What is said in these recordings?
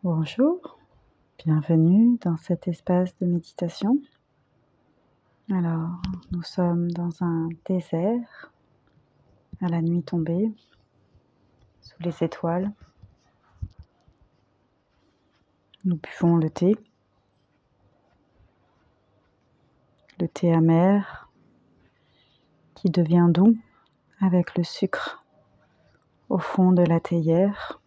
Bonjour, bienvenue dans cet espace de méditation. Alors, nous sommes dans un désert, à la nuit tombée, sous les étoiles. Nous buvons le thé amer qui devient doux avec le sucre au fond de la théière.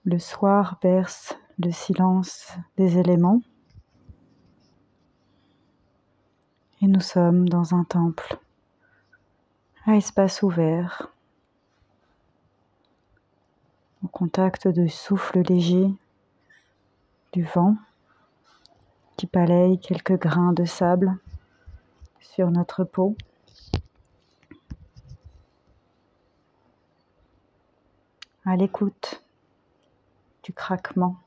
Le soir berce le silence des éléments et nous sommes dans un temple à espace ouvert, au contact du souffle léger du vent qui balaye quelques grains de sable sur notre peau. À l'écoute du craquement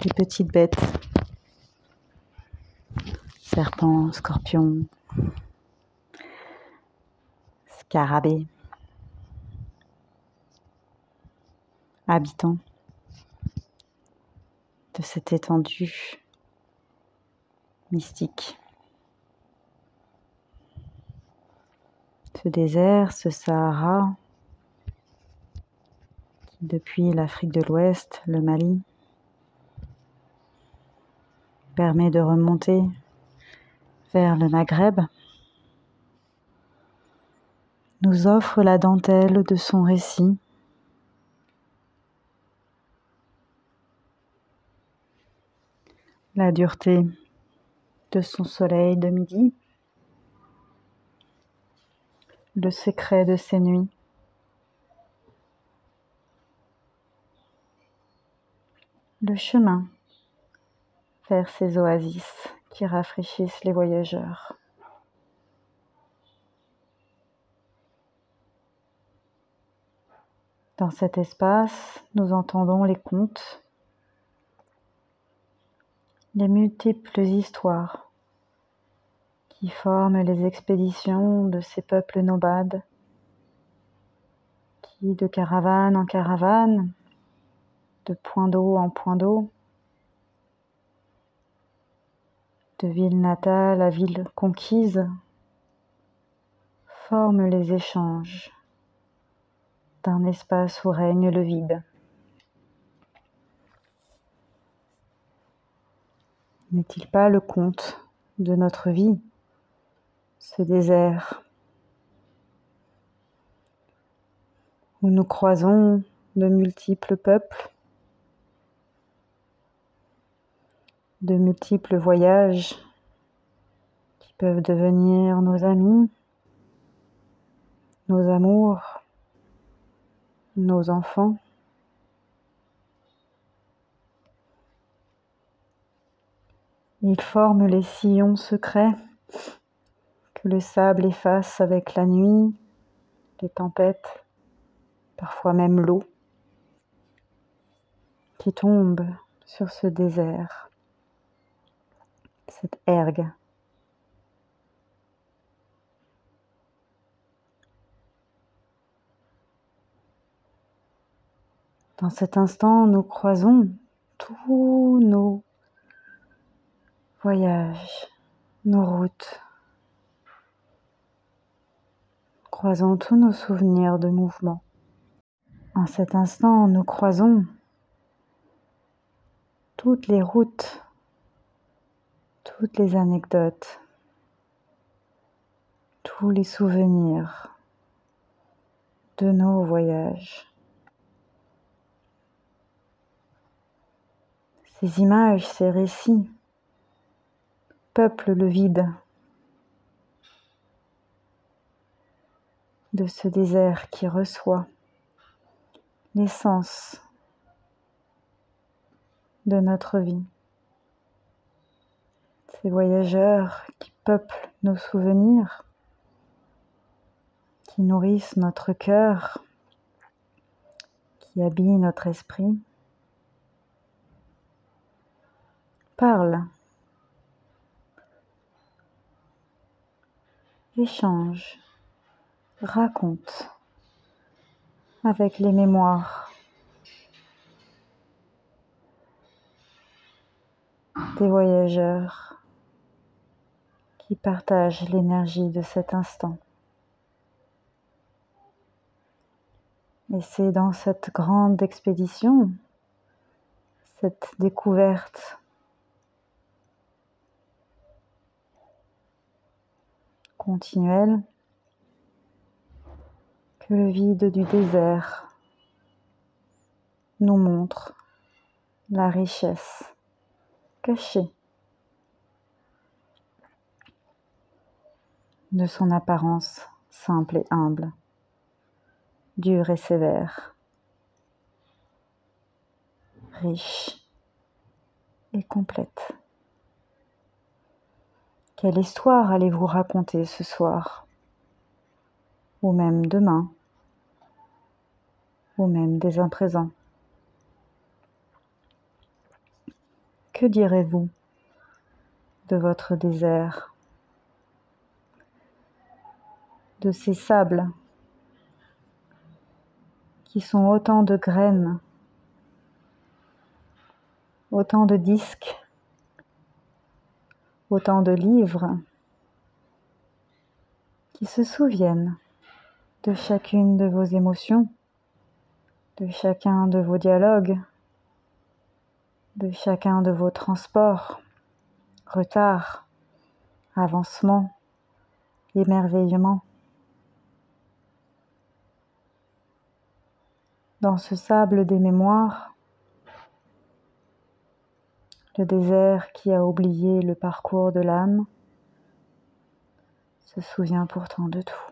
des petites bêtes, serpents, scorpions, scarabées, habitants de cette étendue mystique. Ce désert, ce Sahara, qui depuis l'Afrique de l'Ouest, le Mali, permet de remonter vers le Maghreb, nous offre la dentelle de son récit, la dureté de son soleil de midi, le secret de ses nuits, le chemin vers ces oasis qui rafraîchissent les voyageurs. Dans cet espace, nous entendons les contes, les multiples histoires qui forment les expéditions de ces peuples nomades qui, de caravane en caravane, de point d'eau en point d'eau, de ville natale à ville conquise, forment les échanges d'un espace où règne le vide. N'est-il pas le conte de notre vie, ce désert où nous croisons de multiples peuples, de multiples voyages qui peuvent devenir nos amis, nos amours, nos enfants. Ils forment les sillons secrets que le sable efface avec la nuit, les tempêtes, parfois même l'eau qui tombe sur ce désert, cette ergue. Dans cet instant, nous croisons tous nos voyages, nos routes, croisons tous nos souvenirs de mouvement. En cet instant, nous croisons toutes les routes, toutes les anecdotes, tous les souvenirs de nos voyages. Ces images, ces récits peuplent le vide de ce désert qui reçoit l'essence de notre vie. Ces voyageurs qui peuplent nos souvenirs, qui nourrissent notre cœur, qui habillent notre esprit, parlent échange, raconte avec les mémoires des voyageurs qui partagent l'énergie de cet instant. Et c'est dans cette grande expédition, cette découverte continuelle, que le vide du désert nous montre la richesse cachée de son apparence simple et humble, dure et sévère, riche et complète. Quelle histoire allez-vous raconter ce soir, ou même demain, ou même dès à présent? Que direz-vous de votre désert, de ces sables qui sont autant de graines, autant de disques, autant de livres qui se souviennent de chacune de vos émotions, de chacun de vos dialogues, de chacun de vos transports, retard, avancement, émerveillement. Dans ce sable des mémoires, le désert qui a oublié le parcours de l'âme se souvient pourtant de tout.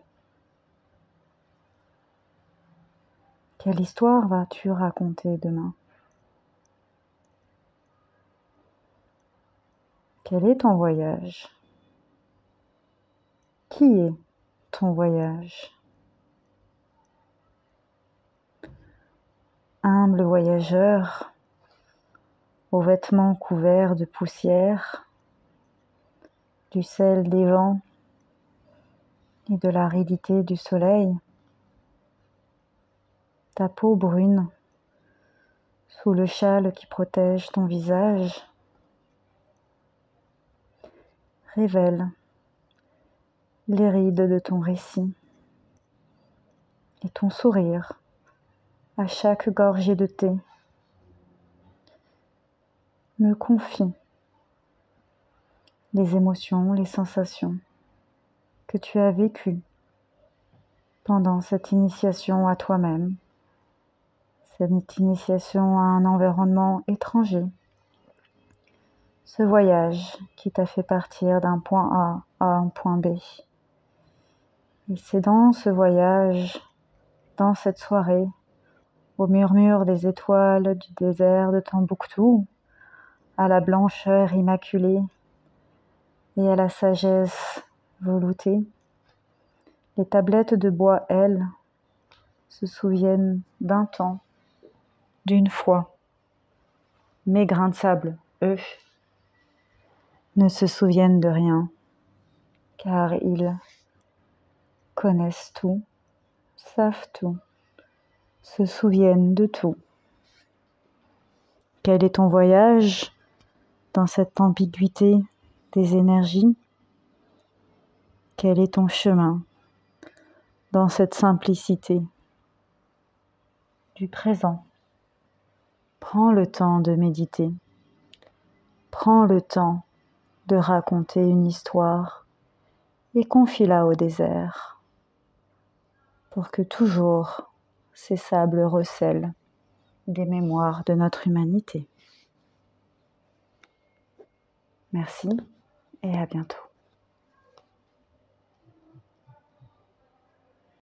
Quelle histoire vas-tu raconter demain? Quel est ton voyage? Qui est ton voyage? Humble voyageur, aux vêtements couverts de poussière, du sel des vents et de l'aridité du soleil, ta peau brune, sous le châle qui protège ton visage, révèle les rides de ton récit et ton sourire à chaque gorgée de thé me confie les émotions, les sensations que tu as vécues pendant cette initiation à toi-même, cette initiation à un environnement étranger, ce voyage qui t'a fait partir d'un point A à un point B. Et c'est dans ce voyage, dans cette soirée, au murmure des étoiles du désert de Tombouctou, à la blancheur immaculée et à la sagesse veloutée, les tablettes de bois, elles, se souviennent d'un temps, d'une fois. Mes grains de sable, eux, ne se souviennent de rien, car ils connaissent tout, savent tout, se souviennent de tout. Quel est ton voyage dans cette ambiguïté des énergies? Quel est ton chemin dans cette simplicité du présent? Prends le temps de méditer. Prends le temps de raconter une histoire et confie-la au désert pour que toujours ces sables recèlent des mémoires de notre humanité. Merci et à bientôt.